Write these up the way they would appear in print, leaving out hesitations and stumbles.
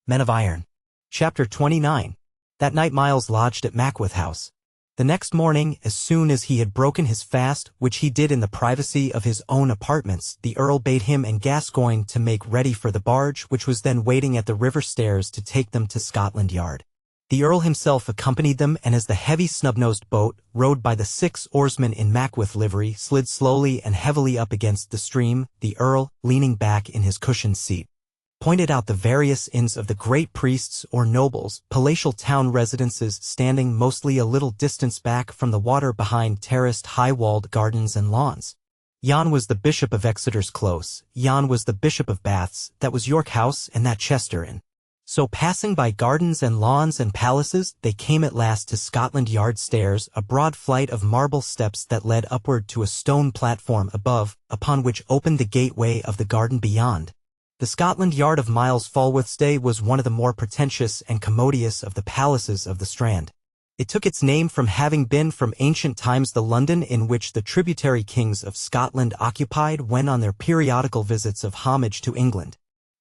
Men of Iron. Chapter 29. That night Miles lodged at Mackworth House. The next morning, as soon as he had broken his fast, which he did in the privacy of his own apartments, the Earl bade him and Gascoigne to make ready for the barge which was then waiting at the river stairs to take them to Scotland Yard. The Earl himself accompanied them, and as the heavy snub-nosed boat, rowed by the 6 oarsmen in Mackworth livery, slid slowly and heavily up against the stream, the Earl, leaning back in his cushioned seat, pointed out the various inns of the great priests or nobles, palatial town residences standing mostly a little distance back from the water behind terraced high-walled gardens and lawns. Yon was the Bishop of Exeter's Close, yon was the Bishop of Bath's, that was York House, and that Chester Inn. So passing by gardens and lawns and palaces, they came at last to Scotland Yard stairs, a broad flight of marble steps that led upward to a stone platform above, upon which opened the gateway of the garden beyond. The Scotland Yard of Miles Falworth's day was one of the more pretentious and commodious of the palaces of the Strand. It took its name from having been from ancient times the London in which the tributary kings of Scotland occupied when on their periodical visits of homage to England.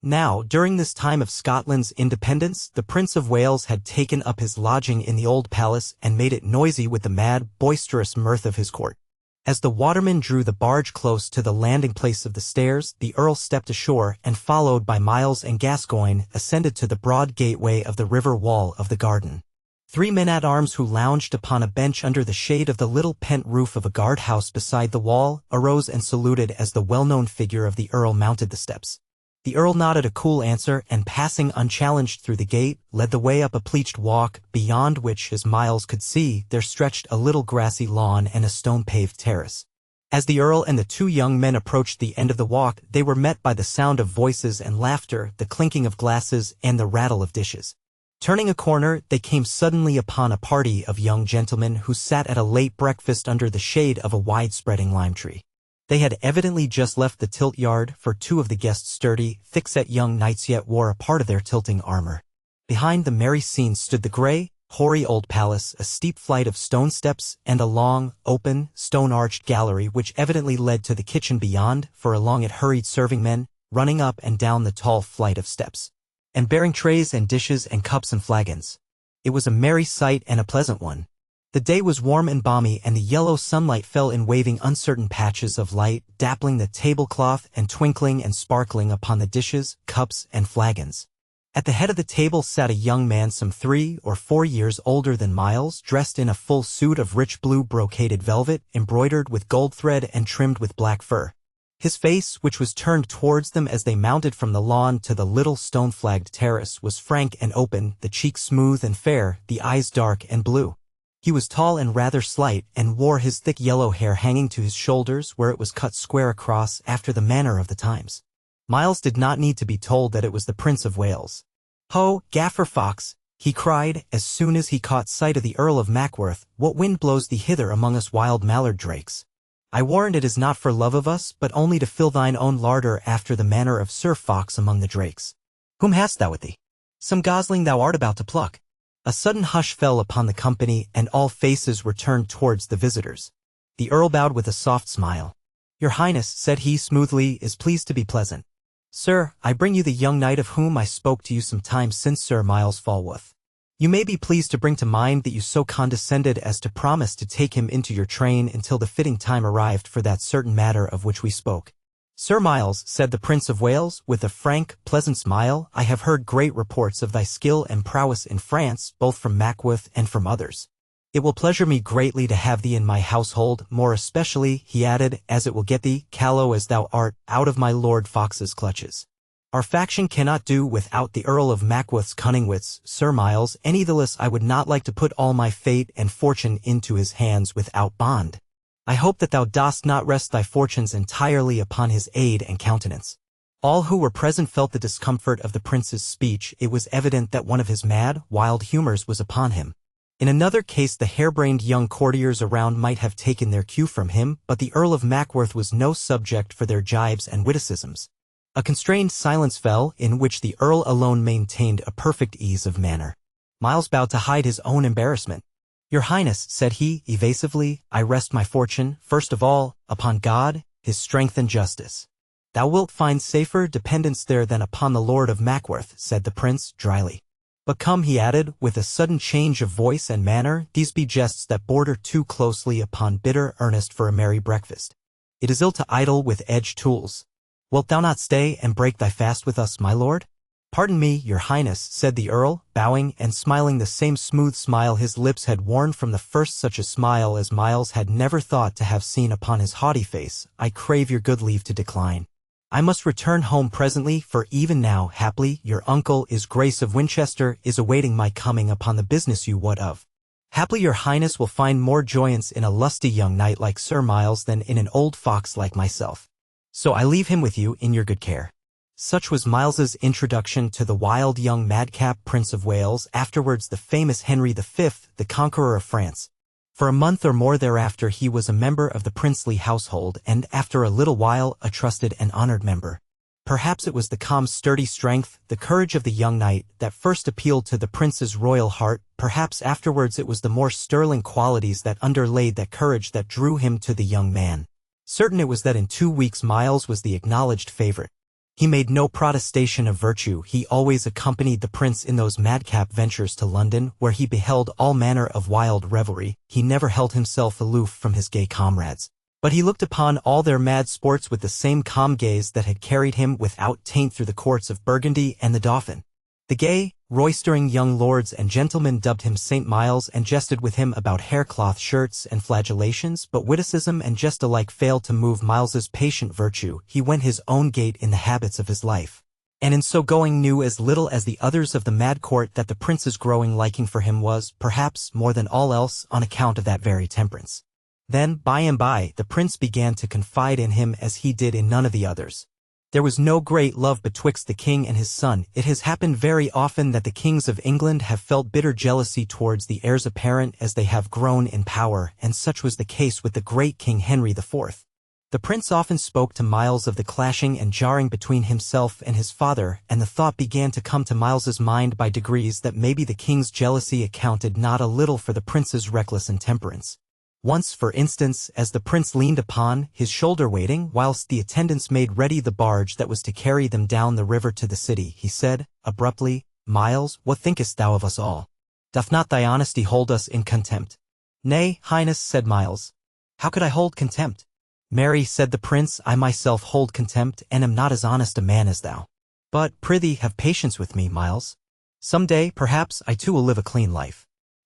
Now, during this time of Scotland's independence, the Prince of Wales had taken up his lodging in the old palace and made it noisy with the mad, boisterous mirth of his court. As the watermen drew the barge close to the landing place of the stairs, the Earl stepped ashore and, followed by Miles and Gascoigne, ascended to the broad gateway of the river wall of the garden. 3 men-at-arms who lounged upon a bench under the shade of the little pent roof of a guard-house beside the wall arose and saluted as the well-known figure of the Earl mounted the steps. The Earl nodded a cool answer and, passing unchallenged through the gate, led the way up a pleached walk, beyond which, as Miles could see, there stretched a little grassy lawn and a stone-paved terrace. As the Earl and the 2 young men approached the end of the walk, they were met by the sound of voices and laughter, the clinking of glasses, and the rattle of dishes. Turning a corner, they came suddenly upon a party of young gentlemen who sat at a late breakfast under the shade of a wide-spreading lime tree. They had evidently just left the tilt yard, for 2 of the guests' sturdy, thick-set young knights yet wore a part of their tilting armor. Behind the merry scene stood the grey, hoary old palace, a steep flight of stone steps, and a long, open, stone-arched gallery which evidently led to the kitchen beyond, for along it hurried serving men, running up and down the tall flight of steps, and bearing trays and dishes and cups and flagons. It was a merry sight and a pleasant one. The day was warm and balmy, and the yellow sunlight fell in waving uncertain patches of light, dappling the tablecloth and twinkling and sparkling upon the dishes, cups, and flagons. At the head of the table sat a young man some 3 or 4 years older than Miles, dressed in a full suit of rich blue brocaded velvet, embroidered with gold thread and trimmed with black fur. His face, which was turned towards them as they mounted from the lawn to the little stone-flagged terrace, was frank and open, the cheeks smooth and fair, the eyes dark and blue. He was tall and rather slight, and wore his thick yellow hair hanging to his shoulders where it was cut square across after the manner of the times. Miles did not need to be told that it was the Prince of Wales. "Ho, Gaffer Fox," he cried, as soon as he caught sight of the Earl of Mackworth, "what wind blows thee hither among us wild mallard drakes? I warrant it is not for love of us, but only to fill thine own larder after the manner of Sir Fox among the drakes. Whom hast thou with thee? Some gosling thou art about to pluck." A sudden hush fell upon the company, and all faces were turned towards the visitors. The Earl bowed with a soft smile. "Your Highness," said he smoothly, "is pleased to be pleasant. Sir, I bring you the young knight of whom I spoke to you some time since, Sir Miles Falworth. You may be pleased to bring to mind that you so condescended as to promise to take him into your train until the fitting time arrived for that certain matter of which we spoke." "Sir Miles," said the Prince of Wales, with a frank, pleasant smile, "I have heard great reports of thy skill and prowess in France, both from Mackworth and from others. It will pleasure me greatly to have thee in my household, more especially," he added, "as it will get thee, callow as thou art, out of my Lord Fox's clutches. Our faction cannot do without the Earl of Mackworth's cunning wits, Sir Miles, any the less I would not like to put all my fate and fortune into his hands without bond. I hope that thou dost not rest thy fortunes entirely upon his aid and countenance." All who were present felt the discomfort of the prince's speech. It was evident that one of his mad, wild humors was upon him. In another case the harebrained young courtiers around might have taken their cue from him, but the Earl of Mackworth was no subject for their jibes and witticisms. A constrained silence fell, in which the Earl alone maintained a perfect ease of manner. Miles bowed to hide his own embarrassment. "Your Highness," said he, evasively, "I rest my fortune, first of all, upon God, his strength and justice. "Thou wilt find safer dependence there than upon the Lord of Mackworth," said the prince, dryly. "But come," he added, with a sudden change of voice and manner, "these be jests that border too closely upon bitter earnest for a merry breakfast. It is ill to idle with edged tools. Wilt thou not stay and break thy fast with us, my lord?" "Pardon me, your highness," said the earl, bowing and smiling the same smooth smile his lips had worn from the first, such a smile as Myles had never thought to have seen upon his haughty face. "I crave your good leave to decline. I must return home presently, for even now, haply, your uncle, his Grace of Winchester, is awaiting my coming upon the business you wot of. Haply your highness will find more joyance in a lusty young knight like Sir Myles than in an old fox like myself. So I leave him with you in your good care." Such was Myles's introduction to the wild young madcap Prince of Wales, afterwards the famous Henry V, the conqueror of France. For a month or more thereafter he was a member of the princely household, and after a little while a trusted and honored member. Perhaps it was the calm, sturdy strength, the courage of the young knight, that first appealed to the prince's royal heart. Perhaps afterwards it was the more sterling qualities that underlaid that courage that drew him to the young man. Certain it was that in 2 weeks Myles was the acknowledged favorite. He made no protestation of virtue. He always accompanied the prince in those madcap ventures to London, where he beheld all manner of wild revelry. He never held himself aloof from his gay comrades, but he looked upon all their mad sports with the same calm gaze that had carried him without taint through the courts of Burgundy and the Dauphin. The gay, roistering young lords and gentlemen dubbed him St. Myles and jested with him about haircloth shirts and flagellations, but witticism and jest alike failed to move Myles's patient virtue. He went his own gait in the habits of his life, and in so going knew as little as the others of the mad court that the prince's growing liking for him was, perhaps more than all else, on account of that very temperance. Then, by and by, the prince began to confide in him as he did in none of the others. There was no great love betwixt the king and his son. It has happened very often that the kings of England have felt bitter jealousy towards the heirs apparent as they have grown in power, and such was the case with the great King Henry IV. The prince often spoke to Myles of the clashing and jarring between himself and his father, and the thought began to come to Myles's mind by degrees that maybe the king's jealousy accounted not a little for the prince's reckless intemperance. Once, for instance, as the prince leaned upon his shoulder waiting, whilst the attendants made ready the barge that was to carry them down the river to the city, he said, abruptly, "Myles, what thinkest thou of us all? Doth not thy honesty hold us in contempt?" "Nay, highness," said Myles. "How could I hold contempt?" "Marry," said the prince, "I myself hold contempt, and am not as honest a man as thou. But, prithee, have patience with me, Myles. Some day, perhaps, I too will live a clean life.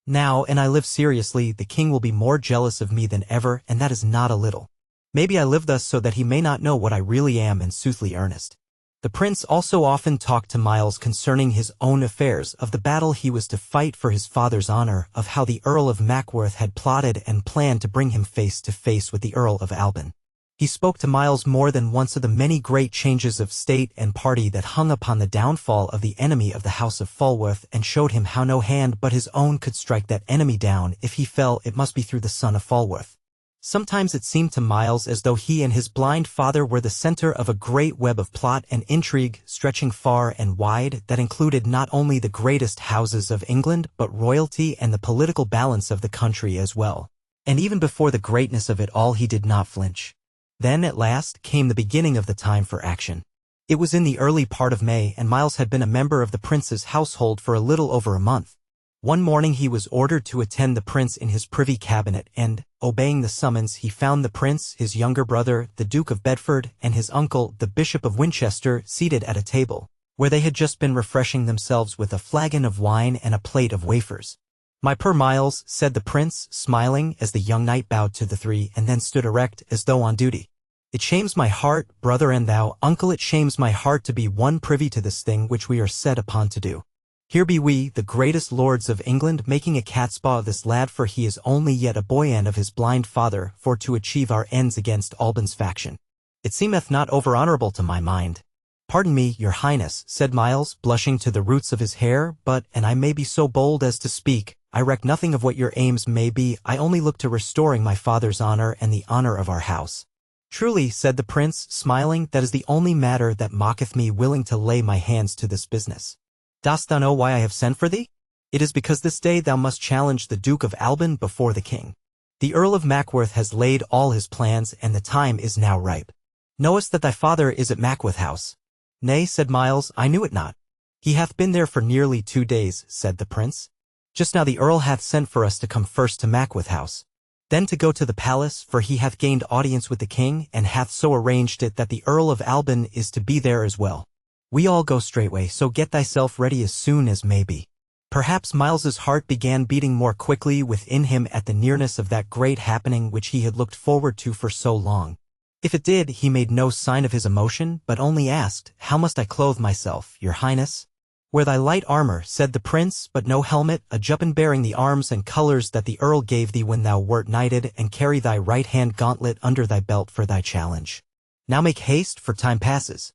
Now, and I live seriously, the king will be more jealous of me than ever, and that is not a little. Maybe I live thus so that he may not know what I really am in soothly earnest." The prince also often talked to Myles concerning his own affairs, of the battle he was to fight for his father's honor, of how the Earl of Mackworth had plotted and planned to bring him face to face with the Earl of Alban. He spoke to Myles more than once of the many great changes of state and party that hung upon the downfall of the enemy of the House of Falworth, and showed him how no hand but his own could strike that enemy down. If he fell, it must be through the son of Falworth. Sometimes it seemed to Myles as though he and his blind father were the center of a great web of plot and intrigue, stretching far and wide, that included not only the greatest houses of England, but royalty and the political balance of the country as well. And even before the greatness of it all he did not flinch. Then, at last, came the beginning of the time for action. It was in the early part of May, and Myles had been a member of the prince's household for a little over a month. One morning he was ordered to attend the prince in his privy cabinet, and, obeying the summons, he found the prince, his younger brother, the Duke of Bedford, and his uncle, the Bishop of Winchester, seated at a table, where they had just been refreshing themselves with a flagon of wine and a plate of wafers. "My poor Myles," said the prince, smiling, as the young knight bowed to the three, and then stood erect, as though on duty. "It shames my heart, brother, and thou, uncle, it shames my heart to be one privy to this thing which we are set upon to do. Here be we, the greatest lords of England, making a catspaw of this lad, for he is only yet a boy, and of his blind father, for to achieve our ends against Alban's faction. It seemeth not over-honorable to my mind." "Pardon me, your highness," said Myles, blushing to the roots of his hair, "but, and I may be so bold as to speak, I reck nothing of what your aims may be. I only look to restoring my father's honor and the honor of our house." "Truly," said the prince, smiling, "that is the only matter that mocketh me, willing to lay my hands to this business. Dost thou know why I have sent for thee? It is because this day thou must challenge the Duke of Alban before the king. The Earl of Mackworth has laid all his plans, and the time is now ripe. Knowest that thy father is at Mackworth House? Nay, said Miles, I knew it not. He hath been there for nearly 2 days, said the prince. Just now the earl hath sent for us to come first to Mackworth House, then to go to the palace, for he hath gained audience with the king, and hath so arranged it that the Earl of Alban is to be there as well. We all go straightway, so get thyself ready as soon as may be. Perhaps Miles's heart began beating more quickly within him at the nearness of that great happening which he had looked forward to for so long. If it did, he made no sign of his emotion, but only asked, How must I clothe myself, your highness? Wear thy light armor, said the prince, but no helmet, a juppin bearing the arms and colours that the earl gave thee when thou wert knighted, and carry thy right-hand gauntlet under thy belt for thy challenge. Now make haste, for time passes.